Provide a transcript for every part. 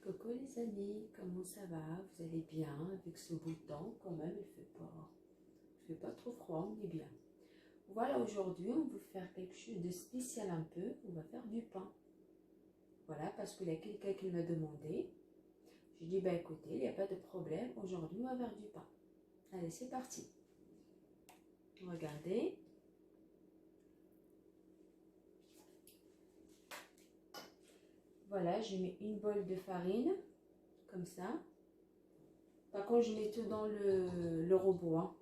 Coucou les amis, comment ça va? Vous allez bien avec ce beau temps quand même, il fait pas trop froid, on est bien. Voilà, aujourd'hui on va faire quelque chose de spécial un peu, on va faire du pain. Voilà, parce qu'il y a quelqu'un qui m'a demandé. J'ai dit, bah écoutez, il n'y a pas de problème, aujourd'hui on va faire du pain. Allez, c'est parti. Regardez. Voilà, je mets une bolle de farine, comme ça. Par contre, je mets tout dans le robot. Hein.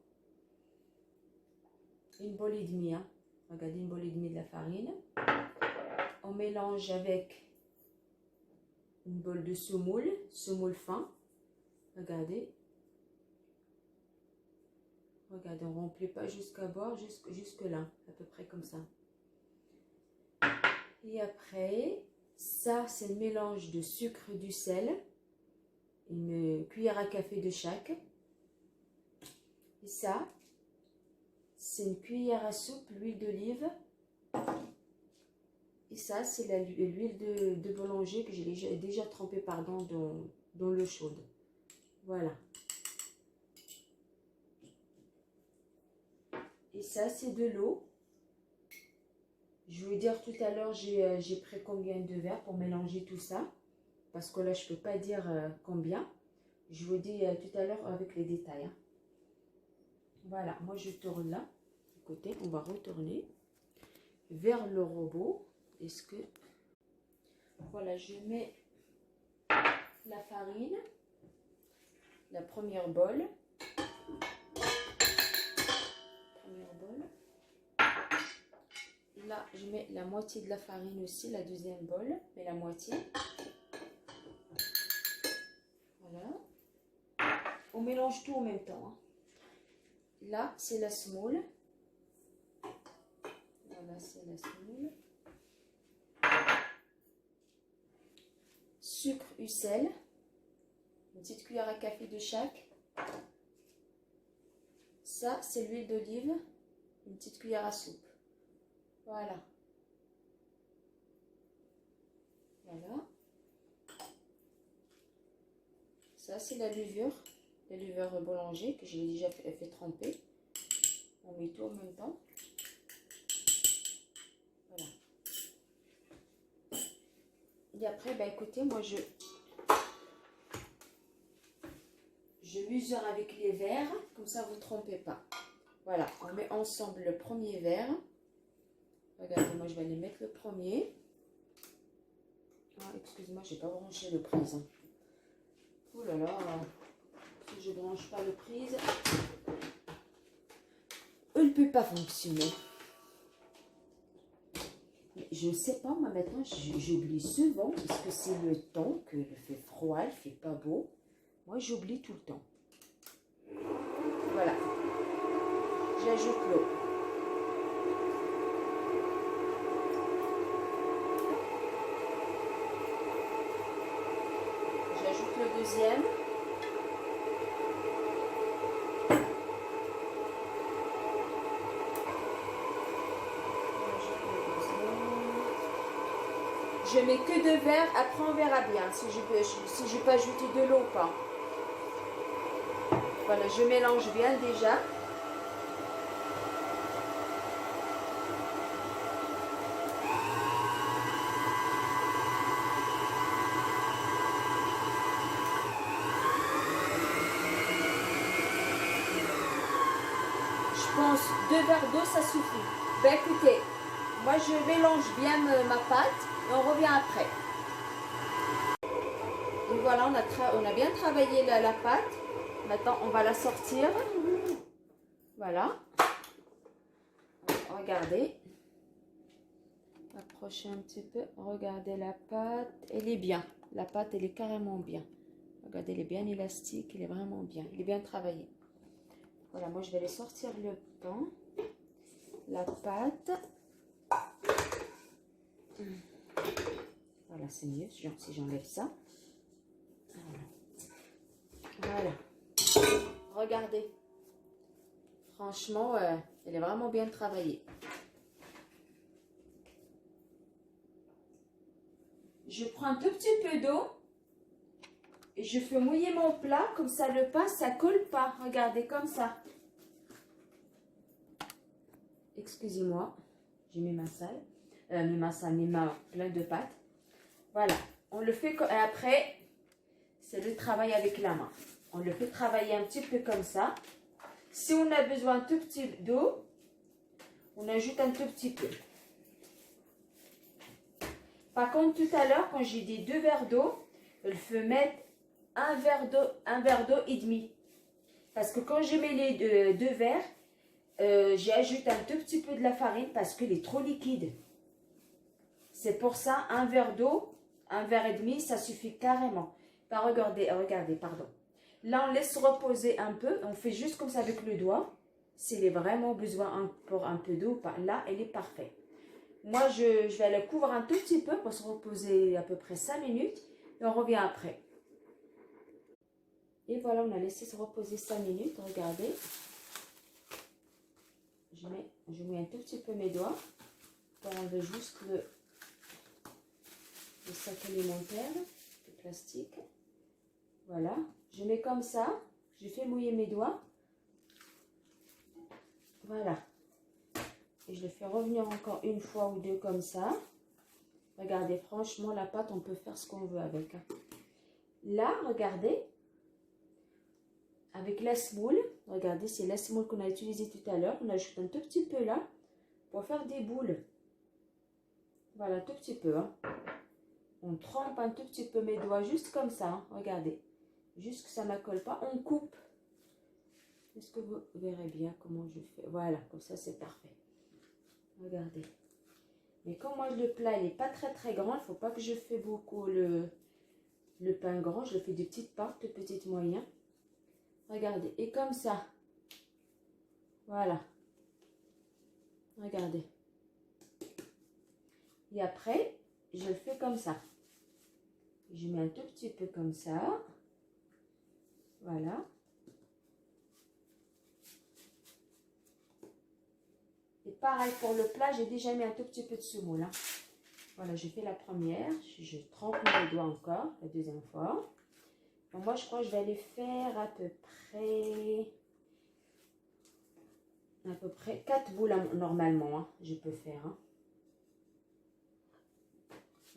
Une bolle et demie. Hein. Regardez, une bolle et demie de la farine. On mélange avec une bolle de semoule fin. Regardez. Regardez, on ne remplit pas jusqu'à bord, jusque là, à peu près comme ça. Et après, ça, c'est le mélange de sucre et du sel. Une cuillère à café de chaque. Et ça, c'est une cuillère à soupe, l'huile d'olive. Et ça, c'est l'huile de boulanger que j'ai déjà trempée dans l'eau chaude. Voilà. Et ça, c'est de l'eau. Je vais vous dire tout à l'heure, j'ai pris combien de verres pour mélanger tout ça. Parce que là, je ne peux pas dire combien. Je vous dis tout à l'heure avec les détails. Hein. Voilà, moi je tourne là. Écoutez, on va retourner vers le robot. Est-ce que... Voilà, je mets la farine. La première bolle. Là, je mets la moitié de la farine aussi, la deuxième bolle, mais la moitié. Voilà. On mélange tout en même temps. Hein. Là, c'est la semoule. Voilà, c'est la semoule. Sucre et sel. Une petite cuillère à café de chaque. Ça, c'est l'huile d'olive. Une petite cuillère à soupe. Voilà. Voilà. Ça, c'est la levure boulanger que j'ai déjà fait tremper. On met tout en même temps. Voilà. Et après, bah, écoutez, moi, je mesure avec les verres. Comme ça, vous ne trompez pas. Voilà. On met ensemble le premier verre. Regardez, moi, je vais aller mettre le premier. Ah, excusez-moi, je n'ai pas branché le prise. Hein. Oh là là, si je ne branche pas le prise, elle ne peut pas fonctionner. Mais je ne sais pas, moi maintenant, j'oublie souvent. Est-ce que c'est le temps qu'il fait froid, il ne fait pas beau? Moi, j'oublie tout le temps. Voilà. J'ajoute l'eau. J'ajoute le deuxième. Je mets que 2 verres, après on verra bien si je peux ajouter de l'eau ou pas. Voilà, je mélange bien déjà. Je pense 2 verres d'eau, ça suffit. Ben écoutez, moi je mélange bien ma pâte et on revient après. Et voilà, on a bien travaillé la pâte. Maintenant, on va la sortir. Voilà. Regardez. Approchez un petit peu. Regardez la pâte. Elle est bien. La pâte, elle est carrément bien. Regardez, elle est bien élastique. Elle est vraiment bien. Elle est bien travaillée. Voilà, moi, je vais aller sortir le pain. La pâte. Voilà, c'est mieux si j'enlève ça. Voilà. Regardez. Franchement, elle est vraiment bien travaillée. Je prends un tout petit peu d'eau Et je fais mouiller mon plat, comme ça le pain, ça colle pas. Regardez, comme ça. Excusez-moi, j'ai mis ma salle. Mes mains pleines de pâtes. Voilà, on le fait, et après, c'est le travail avec la main. On le fait travailler un petit peu comme ça. Si on a besoin un tout petit d'eau, on ajoute un tout petit peu. Par contre, tout à l'heure, quand j'ai dit 2 verres d'eau, il faut mettre un verre d'eau et demi. Parce que quand je mets les 2 verres, j'ajoute un tout petit peu de la farine parce qu'elle est trop liquide. C'est pour ça, un verre d'eau, un verre et demi, ça suffit carrément. Bah, regardez, pardon. Là, on laisse reposer un peu. On fait juste comme ça avec le doigt. S'il est vraiment besoin pour un peu d'eau, là, elle est parfaite. Moi, je vais le couvrir un tout petit peu pour se reposer à peu près 5 minutes. Et on revient après. Et voilà, on a laissé se reposer 5 minutes. Regardez. Je mets un tout petit peu mes doigts pour enlever juste le sac alimentaire de plastique. Voilà. Je mets comme ça. Je fais mouiller mes doigts. Voilà. Et je le fais revenir encore une fois ou deux comme ça. Regardez, franchement, la pâte, on peut faire ce qu'on veut avec. Là, regardez. Avec la semoule, regardez, c'est la semoule qu'on a utilisée tout à l'heure. On ajoute un tout petit peu là pour faire des boules. Voilà, un tout petit peu. Hein. On trempe un tout petit peu mes doigts, juste comme ça. Hein. Regardez. Juste que ça ne colle pas. On coupe. Est-ce que vous verrez bien comment je fais? Voilà, comme ça, c'est parfait. Regardez. Mais comme moi, le plat, il n'est pas très grand. Il ne faut pas que je fais beaucoup le pain grand. Je le fais de petites parts, de petites moyennes. Regardez. Et comme ça. Voilà. Regardez. Et après, je le fais comme ça. Je mets un tout petit peu comme ça. Voilà. Et pareil pour le plat, j'ai déjà mis un tout petit peu de semoule. Hein. Voilà, je fais la première. Je trempe mes doigts encore, la deuxième fois. Donc moi, je crois que je vais aller faire à peu près 4 boules normalement. Hein, je peux faire. Hein.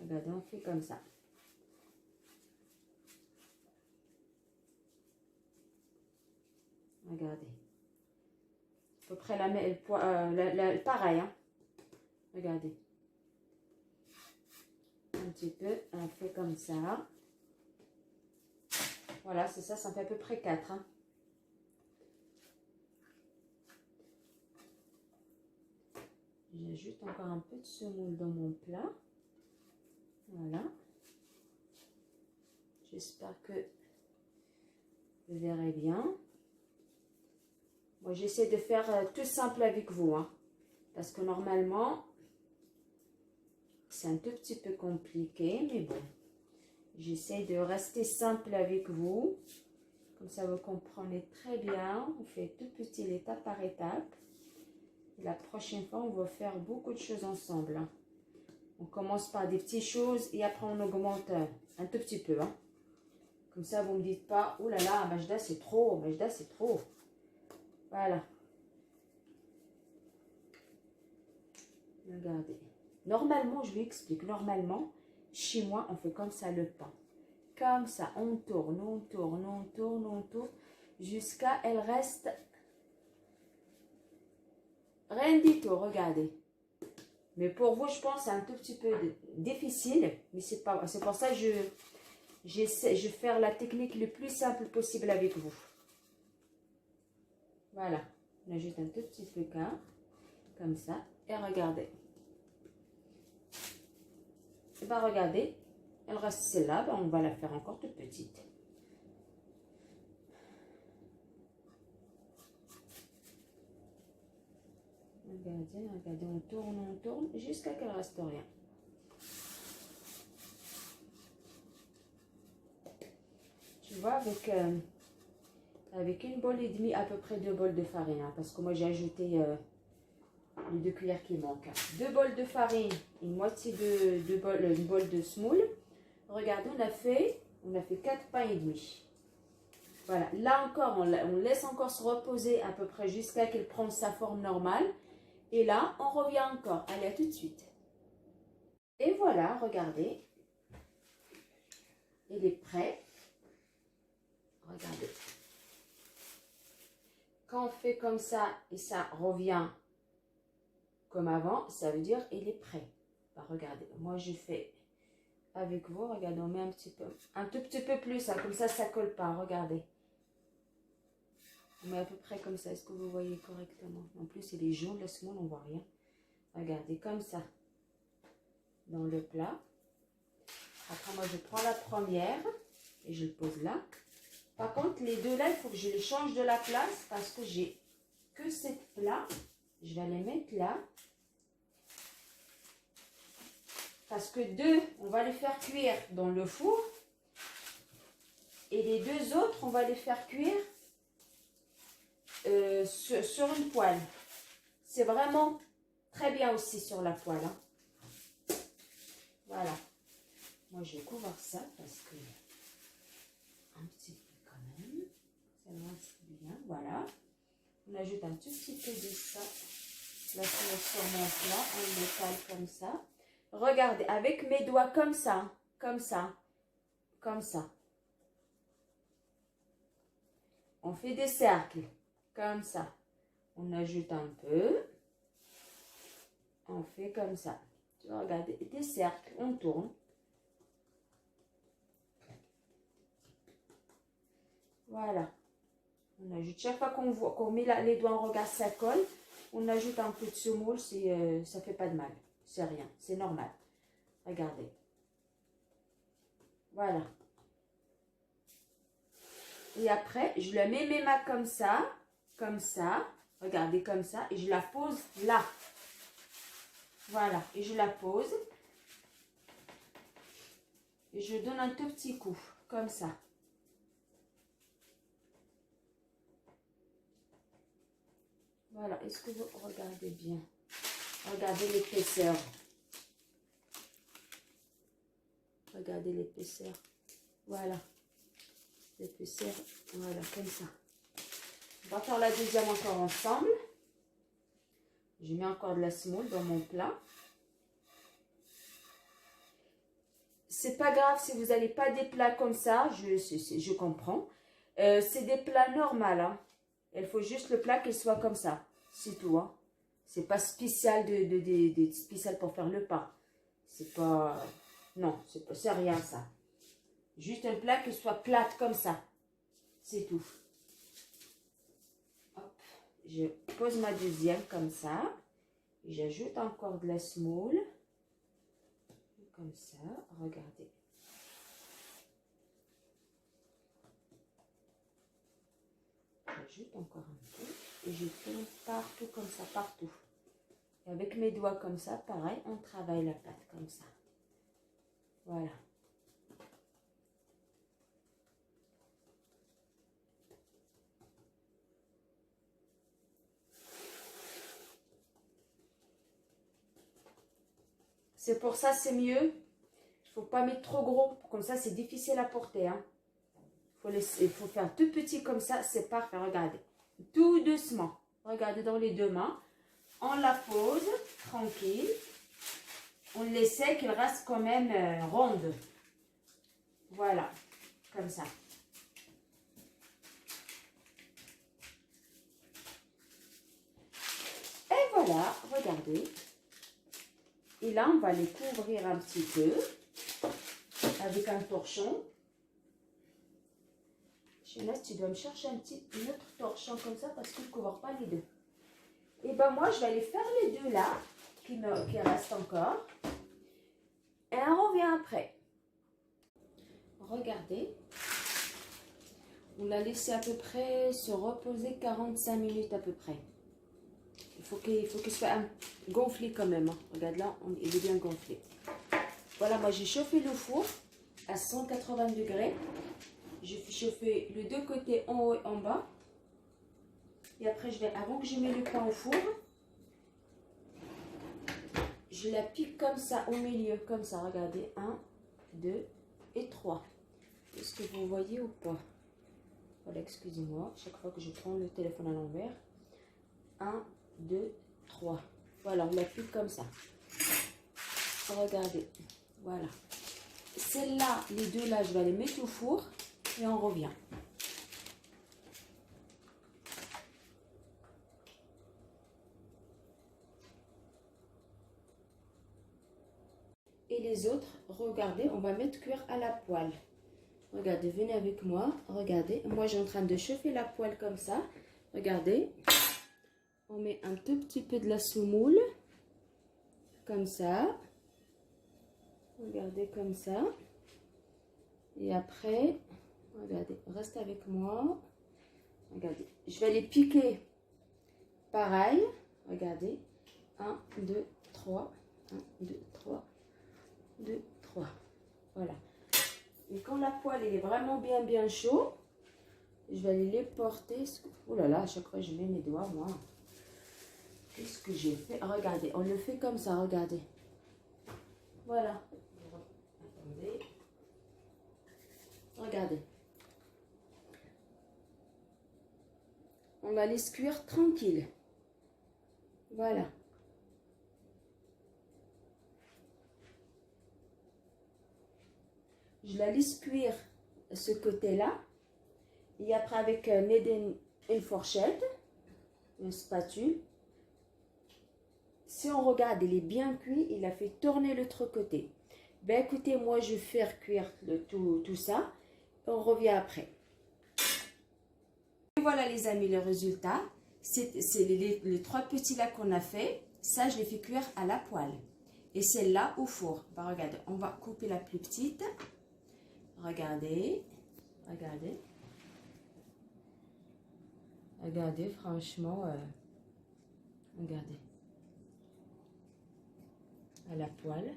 Regardez, on fait comme ça. Regardez. À peu près pareil. Hein. Regardez. Un petit peu, on fait comme ça. Voilà, c'est ça, ça fait à peu près 4. Hein. J'ajoute encore un peu de semoule dans mon plat. Voilà. J'espère que vous verrez bien. Moi, j'essaie de faire tout simple avec vous. Hein, parce que normalement, c'est un tout petit peu compliqué. Mais bon, j'essaie de rester simple avec vous. Comme ça, vous comprenez très bien. On fait tout petit, étape par étape. Et la prochaine fois, on va faire beaucoup de choses ensemble. Hein. On commence par des petites choses et après, on augmente un tout petit peu. Hein. Comme ça, vous ne me dites pas, oh là là, Majda, c'est trop. Majda, c'est trop. Voilà. Regardez. Normalement, je vous explique. Normalement, chez moi, on fait comme ça le pain. Comme ça, on tourne, on tourne, on tourne, on tourne. Jusqu'à elle reste rien du tout. Regardez. Mais pour vous, je pense c'est un tout petit peu difficile. Mais c'est pour ça que je vais faire la technique le plus simple possible avec vous. Voilà, on ajoute un tout petit peu comme ça, et regardez. Et bien regardez, elle reste celle-là, on va la faire encore toute petite. Regardez, on tourne, jusqu'à qu'elle reste rien. Tu vois, avec une bole et demie, à peu près 2 bols de farine. Hein, parce que moi, j'ai ajouté les 2 cuillères qui manquent. 2 bols de farine, une moitié une bol de semoule. Regardez, on a fait On a fait 4 pains et demi. Voilà, là encore, on laisse encore se reposer à peu près jusqu'à qu'elle prenne sa forme normale. Et là, on revient encore. Allez, à tout de suite. Et voilà, regardez. Il est prêt. Regardez. Quand on fait comme ça et ça revient comme avant, ça veut dire il est prêt. Bah, regardez, moi je fais avec vous. Regardez, on met un tout petit peu plus, hein, comme ça colle pas. Regardez. On met à peu près comme ça. Est-ce que vous voyez correctement? En plus, il est jaune, le semoule, on voit rien. Regardez, comme ça. Dans le plat. Après, moi, je prends la première et je le pose là. Par contre, les deux là, il faut que je les change de la place parce que j'ai que cette plat. Je vais les mettre là. Parce que deux, on va les faire cuire dans le four. Et les deux autres, on va les faire cuire sur une poêle. C'est vraiment très bien aussi sur la poêle. Hein. Voilà. Moi, je couvre ça parce que un petit peu quand même. Ça va bien. Voilà. On ajoute un tout petit peu de ça. Là, sur mon plat. On l'étale comme ça. Regardez, avec mes doigts comme ça. Comme ça. Comme ça. On fait des cercles. Comme ça. On ajoute un peu. On fait comme ça. Tu vois, regardez, des cercles. On tourne. Voilà. On ajoute, chaque fois qu'on met les doigts en regard, ça colle. On ajoute un peu de semoule, ça ne fait pas de mal. C'est rien, c'est normal. Regardez. Voilà. Et après, je la mets mes mains comme ça. Regardez, comme ça. Et je la pose là. Voilà. Et je la pose. Et je donne un tout petit coup. Comme ça. Voilà. Est-ce que vous regardez bien? Regardez l'épaisseur. Regardez l'épaisseur. Voilà. L'épaisseur. Voilà, comme ça. On va faire la deuxième encore ensemble. Je mets encore de la semoule dans mon plat. C'est pas grave si vous n'avez pas des plats comme ça, je comprends. C'est des plats normaux. Hein. Il faut juste le plat qu'il soit comme ça. C'est tout. Hein. C'est pas spécial spécial pour faire le pain. C'est pas... Non, c'est rien ça. Juste un plat qui soit plate comme ça. C'est tout. Hop. Je pose ma deuxième comme ça. J'ajoute encore de la semoule. Comme ça, regardez. J'ajoute encore un peu. Et je tourne partout comme ça, partout. Et avec mes doigts comme ça, pareil, on travaille la pâte comme ça. Voilà. C'est pour ça, c'est mieux. Il ne faut pas mettre trop gros. Comme ça, c'est difficile à porter. Hein. Il faut faire tout petit comme ça. C'est parfait. Regardez. Tout doucement. Regardez dans les deux mains. On la pose tranquille. On essaie qu'elle reste quand même ronde. Voilà. Comme ça. Et voilà. Regardez. Et là, on va les couvrir un petit peu avec un torchon. Jeunesse, tu dois me chercher un autre torchon comme ça parce qu'il ne couvre pas les deux. Et ben moi, je vais aller faire les deux là, qui restent encore. Et on revient après. Regardez. On l'a laissé à peu près se reposer 45 minutes à peu près. Il faut qu'il soit gonflé quand même. Hein. Regarde là, il est bien gonflé. Voilà, moi j'ai chauffé le four à 180 degrés. Je fais chauffer les deux côtés en haut et en bas. Et après, avant que je mette le pain au four, je la pique comme ça au milieu, comme ça. Regardez, 1, 2 et 3. que vous voyez ou pas? Voilà, excusez-moi, chaque fois que je prends le téléphone à l'envers. 1, 2, 3. Voilà, on l'applique comme ça. Regardez, voilà. Celle-là, les deux là, je vais les mettre au four et on revient. Et les autres, regardez, on va mettre cuire à la poêle. Regardez, venez avec moi, regardez. Moi, j'ai en train de chauffer la poêle comme ça. Regardez. On met un tout petit peu de la semoule. Comme ça. Regardez comme ça. Et après, regardez, reste avec moi. Regardez, je vais les piquer. Pareil. Regardez. 1, 2, 3. 1, 2, 3. 2, 3. Voilà. Et quand la poêle est vraiment bien chaud, je vais aller les porter. Oh là là, à chaque fois je mets mes doigts, moi. Qu'est-ce que j'ai fait? Regardez, on le fait comme ça, regardez. Voilà. Attendez. Regardez. On va les cuire tranquille. Voilà. Je la laisse cuire ce côté-là. Et après, avec une fourchette, une spatule. Si on regarde, il est bien cuit. Il a fait tourner l'autre côté. Ben écoutez, moi, je vais faire cuire tout ça. On revient après. Et voilà les amis, le résultat. C'est les trois petits là qu'on a fait. Ça, je les fais cuire à la poêle. Et celle-là au four. Ben, regardez, on va couper la plus petite. Regardez. Regardez. Regardez, franchement. Regardez. À la poêle.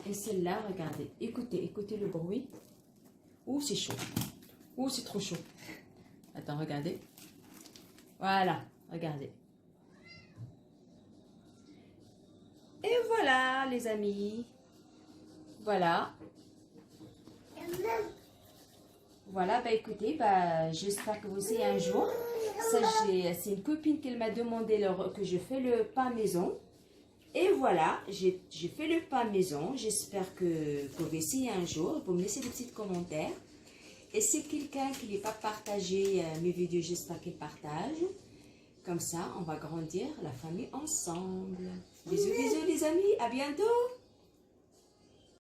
Et celle-là, regardez. Écoutez le bruit. Ouh, c'est chaud. Ouh, c'est trop chaud. Attends, regardez. Voilà, regardez. Et voilà, les amis. Voilà. Voilà, bah écoutez, bah, j'espère que vous essayez un jour. Ça, c'est une copine qui m'a demandé que je fais le pain maison. Et voilà, j'ai fait le pain maison. J'espère que vous essayez un jour. Vous me laissez des petits commentaires. Et si quelqu'un qui n'est pas partagé mes vidéos, j'espère qu'il partage. Comme ça, on va grandir la famille ensemble. Bisous, bisous les amis. À bientôt.